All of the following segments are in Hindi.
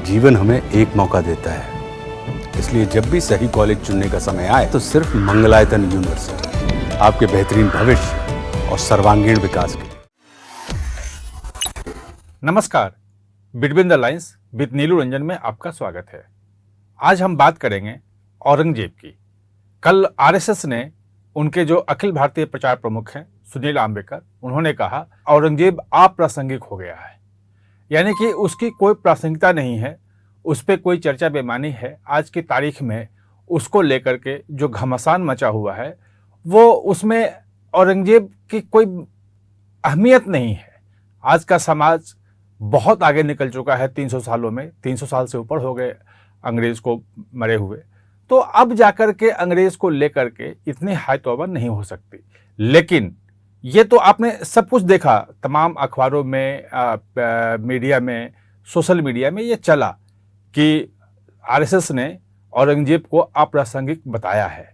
जीवन हमें एक मौका देता है, इसलिए जब भी सही कॉलेज चुनने का समय आए तो सिर्फ मंगलायतन यूनिवर्सिटी आपके बेहतरीन भविष्य और सर्वांगीण विकास के लिए। नमस्कार, बिटवीन द लाइन्स विद नीलू रंजन में आपका स्वागत है। आज हम बात करेंगे औरंगजेब की। कल आरएसएस ने उनके जो अखिल भारतीय प्रचार प्रमुख हैं सुनील आम्बेकर, उन्होंने कहा औरंगजेब अप्रासंगिक हो गया है, यानी कि उसकी कोई प्रासंगिकता नहीं है, उस पर कोई चर्चा बेमानी है। आज की तारीख में उसको लेकर के जो घमासान मचा हुआ है वो उसमें औरंगजेब की कोई अहमियत नहीं है। आज का समाज बहुत आगे निकल चुका है 300 सालों में, 300 साल से ऊपर हो गए अंग्रेज को मरे हुए, तो अब जाकर के अंग्रेज को लेकर के इतनी हाय तौबा नहीं हो सकती। लेकिन ये तो आपने सब कुछ देखा, तमाम अखबारों में, मीडिया में, सोशल मीडिया में ये चला कि आरएसएस ने औरंगजेब को अप्रासंगिक बताया है।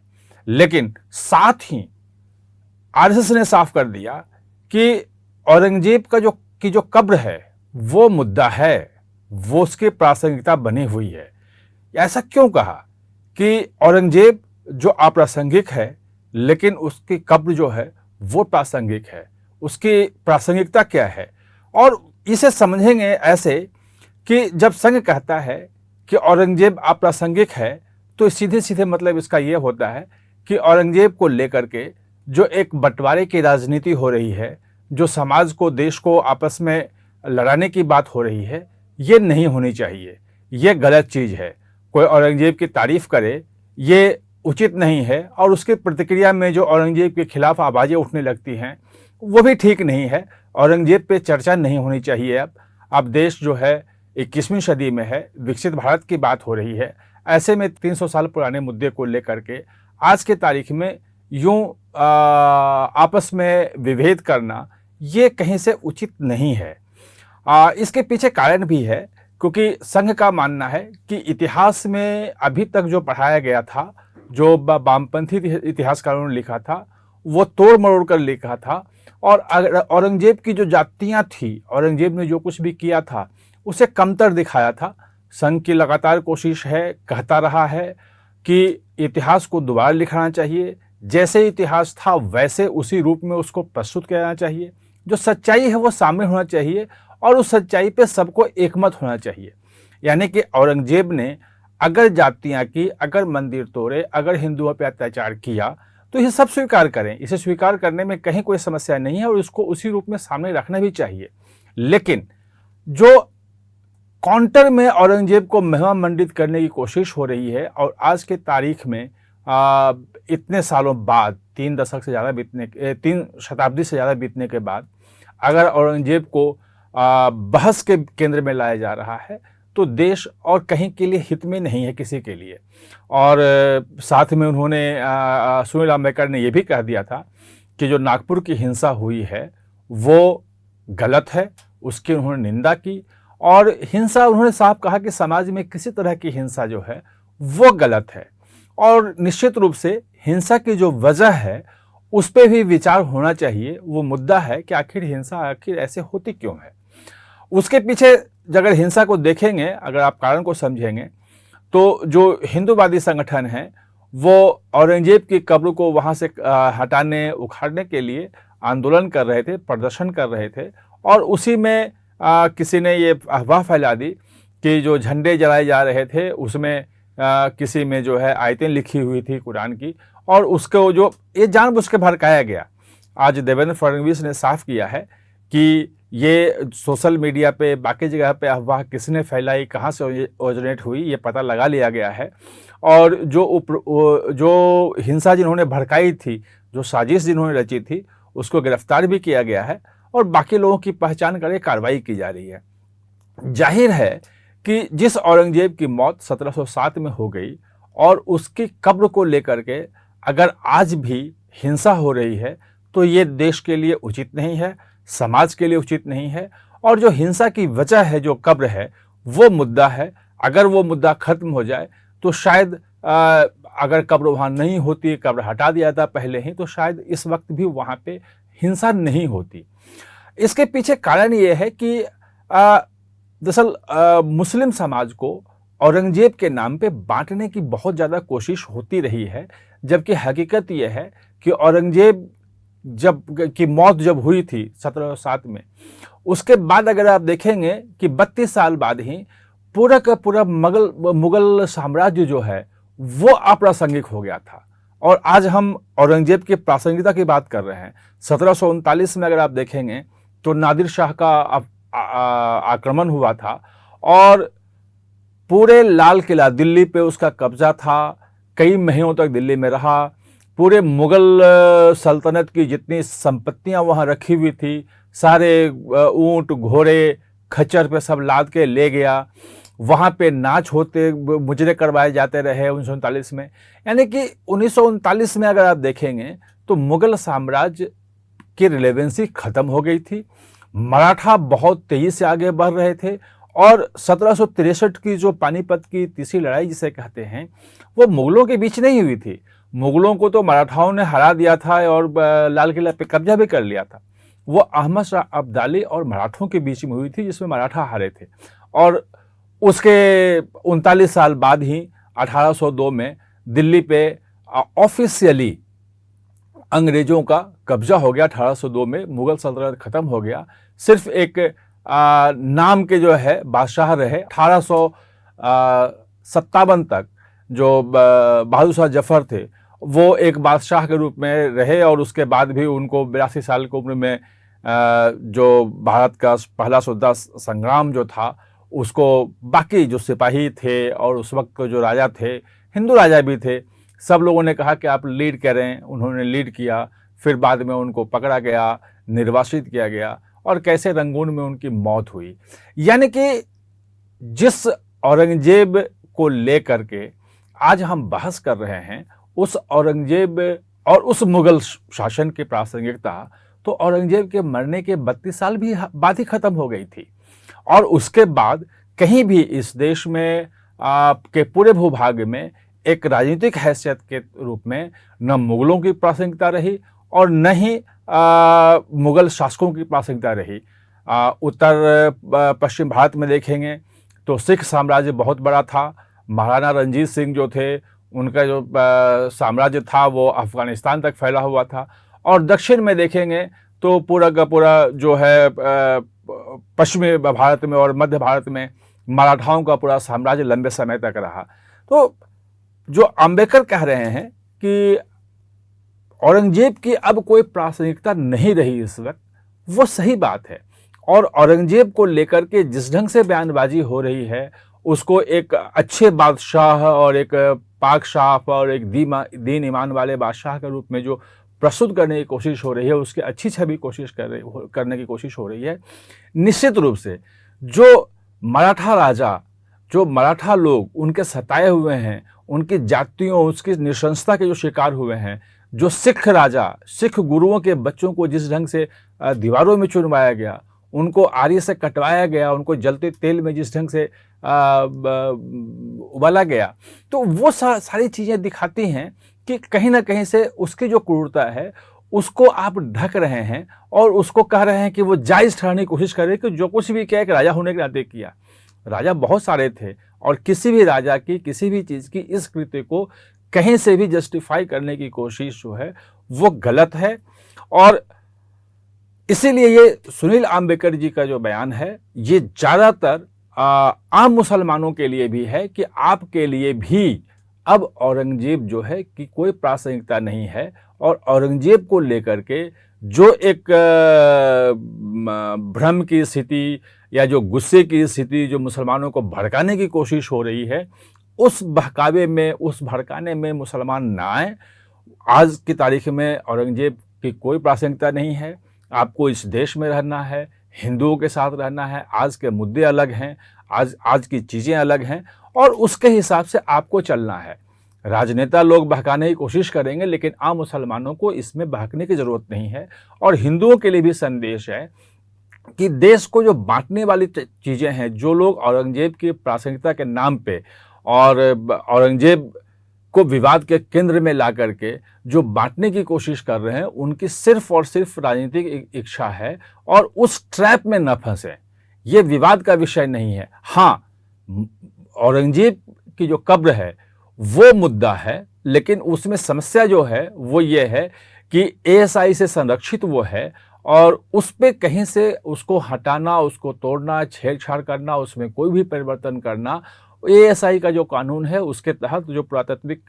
लेकिन साथ ही आरएसएस ने साफ कर दिया कि औरंगजेब का जो कब्र है वो मुद्दा है, वो उसकी प्रासंगिकता बनी हुई है। ऐसा क्यों कहा कि औरंगजेब जो अप्रासंगिक है लेकिन उसकी कब्र जो है वो प्रासंगिक है, उसकी प्रासंगिकता क्या है? और इसे समझेंगे ऐसे कि जब संघ कहता है कि औरंगजेब अप्रासंगिक है तो सीधे सीधे मतलब इसका ये होता है कि औरंगजेब को लेकर के जो एक बंटवारे की राजनीति हो रही है, जो समाज को, देश को आपस में लड़ाने की बात हो रही है, ये नहीं होनी चाहिए, ये गलत चीज़ है। कोई औरंगजेब की तारीफ करे ये उचित नहीं है, और उसके प्रतिक्रिया में जो औरंगजेब के खिलाफ आवाज़ें उठने लगती हैं वो भी ठीक नहीं है। औरंगजेब पे चर्चा नहीं होनी चाहिए। अब देश जो है 21वीं सदी में है, विकसित भारत की बात हो रही है। ऐसे में 300 साल पुराने मुद्दे को लेकर के आज के तारीख में यूं आपस में विभेद करना ये कहीं से उचित नहीं है। इसके पीछे कारण भी है, क्योंकि संघ का मानना है कि इतिहास में अभी तक जो पढ़ाया गया था, जो वामपंथी इतिहासकारों ने लिखा था, वो तोड़ मरोड़ कर लिखा था। और औरंगजेब की जो जातियाँ थी, औरंगजेब ने जो कुछ भी किया था उसे कमतर दिखाया था। संघ की लगातार कोशिश है, कहता रहा है कि इतिहास को दोबारा लिखना चाहिए, जैसे इतिहास था वैसे उसी रूप में उसको प्रस्तुत किया जाना चाहिए, जो सच्चाई है वो सामने होना चाहिए और उस सच्चाई पे सबको एकमत होना चाहिए। यानी कि औरंगजेब ने अगर जातियाँ की, अगर मंदिर तोड़े, अगर हिंदुओं पर अत्याचार किया तो ये सब स्वीकार करें, इसे स्वीकार करने में कहीं कोई समस्या नहीं है और इसको उसी रूप में सामने रखना भी चाहिए। लेकिन जो काउंटर में औरंगजेब को महिमा मंडित करने की कोशिश हो रही है, और आज के तारीख में इतने सालों बाद, 3 दशक से ज़्यादा बीतने, 3 शताब्दी से ज़्यादा बीतने के बाद अगर औरंगजेब को बहस के केंद्र में लाया जा रहा है तो देश और कहीं के लिए हित में नहीं है, किसी के लिए। और साथ में उन्होंने सुनील आम्बेकर ने यह भी कह दिया था कि जो नागपुर की हिंसा हुई है वो गलत है, उसकी उन्होंने निंदा की। और हिंसा, उन्होंने साफ कहा कि समाज में किसी तरह की हिंसा जो है वो गलत है, और निश्चित रूप से हिंसा की जो वजह है उस पर भी विचार होना चाहिए। वो मुद्दा है कि आखिर हिंसा आखिर ऐसे होती क्यों है। उसके पीछे अगर हिंसा को देखेंगे, अगर आप कारण को समझेंगे, तो जो हिंदूवादी संगठन हैं वो औरंगजेब की कब्र को वहाँ से हटाने, उखाड़ने के लिए आंदोलन कर रहे थे, प्रदर्शन कर रहे थे। और उसी में किसी ने ये अफवाह फैला दी कि जो झंडे जलाए जा रहे थे उसमें किसी में जो है आयतें लिखी हुई थी कुरान की, और उसको जो ये जानबूझ के भड़काया गया। आज देवेंद्र फडणवीस ने साफ किया है कि ये सोशल मीडिया पे, बाकी जगह पे अफवाह किसने फैलाई, कहाँ से ओरिजिनेट हुई, ये पता लगा लिया गया है। और जो हिंसा जिन्होंने भड़काई थी, जो साजिश जिन्होंने रची थी, उसको गिरफ्तार भी किया गया है और बाकी लोगों की पहचान करके कार्रवाई की जा रही है। जाहिर है कि जिस औरंगजेब की मौत 1707 में हो गई और उसकी कब्र को लेकर के अगर आज भी हिंसा हो रही है तो ये देश के लिए उचित नहीं है, समाज के लिए उचित नहीं है। और जो हिंसा की वजह है, जो कब्र है, वो मुद्दा है। अगर वो मुद्दा खत्म हो जाए तो शायद अगर कब्र वहाँ नहीं होती, कब्र हटा दिया था पहले ही, तो शायद इस वक्त भी वहाँ पे हिंसा नहीं होती। इसके पीछे कारण ये है कि दरअसल मुस्लिम समाज को औरंगजेब के नाम पे बांटने की बहुत ज़्यादा कोशिश होती रही है, जबकि हकीकत यह है कि औरंगजेब की मौत जब हुई थी 1707 में, उसके बाद अगर आप देखेंगे कि 32 साल बाद ही पूरा का पूरा मुगल साम्राज्य जो है वो अप्रासंगिक हो गया था। और आज हम औरंगजेब की प्रासंगिकता की बात कर रहे हैं। 1739 में अगर आप देखेंगे तो नादिर शाह का आक्रमण हुआ था और पूरे लाल किला दिल्ली पे उसका कब्जा था, कई महीनों तक दिल्ली में रहा। पूरे मुगल सल्तनत की जितनी संपत्तियां वहां रखी हुई थी, सारे ऊंट घोड़े खच्चर पे सब लाद के ले गया। वहां पे नाच होते मुजरे करवाए जाते रहे 1939 में। यानी कि 1939 में अगर आप देखेंगे तो मुगल साम्राज्य की रिलेवेंसी खत्म हो गई थी। मराठा बहुत तेजी से आगे बढ़ रहे थे और 1763 की जो पानीपत की तीसरी लड़ाई जिसे कहते हैं, वो मुगलों के बीच नहीं हुई थी। मुगलों को तो मराठाओं ने हरा दिया था और लाल किला पे कब्जा भी कर लिया था। वो अहमद शाह अब्दाली और मराठों के बीच में हुई थी, जिसमें मराठा हारे थे। और उसके 39 साल बाद ही 1802 में दिल्ली पे ऑफिशियली अंग्रेजों का कब्जा हो गया। 1802 में मुगल सल्तनत खत्म हो गया। सिर्फ एक नाम के जो है बादशाह रहे। 1857 तक जो बहादुर शाह जफर थे वो एक बादशाह के रूप में रहे और उसके बाद भी उनको 82 साल की उम्र में जो भारत का पहला स्वतंत्रता संग्राम जो था उसको बाकी जो सिपाही थे और उस वक्त जो राजा थे, हिंदू राजा भी थे, सब लोगों ने कहा कि आप लीड करें। उन्होंने लीड किया। फिर बाद में उनको पकड़ा गया, निर्वासित किया गया और कैसे रंगून में उनकी मौत हुई। यानी कि जिस औरंगजेब को लेकर के आज हम बहस कर रहे हैं, उस औरंगजेब और उस मुगल शासन की प्रासंगिकता तो औरंगजेब के मरने के 32 साल भी बाद ही खत्म हो गई थी। और उसके बाद कहीं भी इस देश में के पूरे भूभाग में एक राजनीतिक हैसियत के रूप में न मुगलों की प्रासंगिकता रही और न ही मुगल शासकों की प्रासंगिकता रही। उत्तर पश्चिम भारत में देखेंगे तो सिख साम्राज्य बहुत बड़ा था। महाराणा रंजीत सिंह जो थे, उनका जो साम्राज्य था वो अफगानिस्तान तक फैला हुआ था। और दक्षिण में देखेंगे तो पूरा का पूरा जो है पश्चिमी भारत में और मध्य भारत में मराठाओं का पूरा साम्राज्य लंबे समय तक रहा। तो जो अम्बेडकर कह रहे हैं कि औरंगजेब की अब कोई प्रासंगिकता नहीं रही इस वक्त, वो सही बात है। और औरंगजेब को लेकर के जिस ढंग से बयानबाजी हो रही है, उसको एक अच्छे बादशाह और एक पाक शाह और एक दीन ईमान वाले बादशाह के रूप में जो प्रस्तुत करने की कोशिश हो रही है, उसकी अच्छी छवि करने की कोशिश हो रही है। निश्चित रूप से जो मराठा राजा, जो मराठा लोग उनके सताए हुए हैं, उनकी जातियों, उसकी नृशंसता के जो शिकार हुए हैं, जो सिख राजा, सिख गुरुओं के बच्चों को जिस ढंग से दीवारों में चुनवाया गया, उनको आरी से कटवाया गया, उनको जलते तेल में जिस ढंग से उबाला गया, तो वो सारी चीज़ें दिखाती हैं कि कहीं ना कहीं से उसकी जो क्रूरता है उसको आप ढक रहे हैं और उसको कह रहे हैं कि वो जायज़ ठहराने की कोशिश कर रहे हैं कि जो कुछ भी किया एक राजा होने के नाते किया। राजा बहुत सारे थे और किसी भी राजा की किसी भी चीज़ की इस कृत्य को कहीं से भी जस्टिफाई करने की कोशिश जो है वो गलत है। और इसीलिए ये सुनील अम्बेडकर जी का जो बयान है ये ज़्यादातर आम मुसलमानों के लिए भी है कि आपके लिए भी अब औरंगजेब जो है कि कोई प्रासंगिकता नहीं है। और औरंगजेब को लेकर के जो एक भ्रम की स्थिति या जो गुस्से की स्थिति जो मुसलमानों को भड़काने की कोशिश हो रही है, उस बहकावे में, उस भड़काने में मुसलमान ना आए। आज की तारीख में औरंगजेब की कोई प्रासंगिकता नहीं है। आपको इस देश में रहना है, हिंदुओं के साथ रहना है। आज के मुद्दे अलग हैं, आज की चीज़ें अलग हैं और उसके हिसाब से आपको चलना है। राजनेता लोग बहकाने की कोशिश करेंगे, लेकिन आम मुसलमानों को इसमें बहकने की ज़रूरत नहीं है। और हिंदुओं के लिए भी संदेश है कि देश को जो बांटने वाली चीज़ें हैं, जो लोग औरंगजेब की प्रासंगिकता के नाम पे और औरंगजेब को विवाद के केंद्र में ला करके जो बांटने की कोशिश कर रहे हैं, उनकी सिर्फ और सिर्फ राजनीतिक इच्छा है और उस ट्रैप में न फंसे। ये विवाद का विषय नहीं है। हाँ, औरंगजेब की जो कब्र है वो मुद्दा है, लेकिन उसमें समस्या जो है वो ये है कि एएसआई से संरक्षित वो है और उस पे कहीं से उसको हटाना, उसको तोड़ना, छेड़छाड़ करना, उसमें कोई भी परिवर्तन करना, एएसआई का जो कानून है उसके तहत, जो पुरातात्विक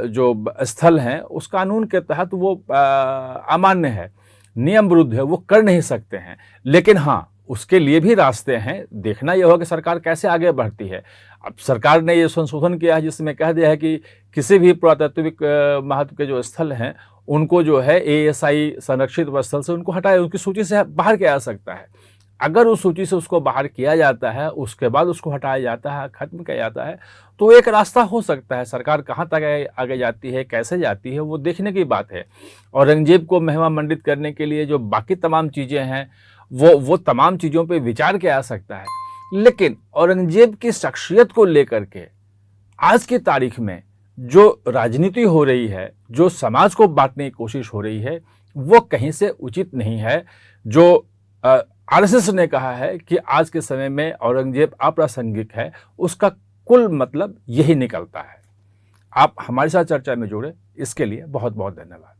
जो स्थल हैं उस कानून के तहत वो अमान्य है, नियम विरुद्ध है, वो कर नहीं सकते हैं। लेकिन हाँ, उसके लिए भी रास्ते हैं। देखना यह होगा कि सरकार कैसे आगे बढ़ती है। अब सरकार ने ये संशोधन किया है जिसमें कह दिया है कि किसी भी पुरातात्विक महत्व के जो स्थल हैं उनको जो है एएसआई संरक्षित स्थल से उनको हटाया, उनकी सूची से बाहर किया जा सकता है। अगर उस सूची से उसको बाहर किया जाता है, उसके बाद उसको हटाया जाता है, खत्म किया जाता है, तो एक रास्ता हो सकता है। सरकार कहाँ तक आगे जाती है, कैसे जाती है, वो देखने की बात है। औरंगजेब को महिमा मंडित करने के लिए जो बाकी तमाम चीज़ें हैं वो तमाम चीज़ों पे विचार किया जा सकता है। लेकिन औरंगजेब की शख्सियत को लेकर के आज की तारीख में जो राजनीति हो रही है, जो समाज को बांटने की कोशिश हो रही है, वो कहीं से उचित नहीं है। जो आरएसएस ने कहा है कि आज के समय में औरंगजेब अप्रासंगिक है, उसका कुल मतलब यही निकलता है। आप हमारे साथ चर्चा में जुड़े, इसके लिए बहुत बहुत धन्यवाद।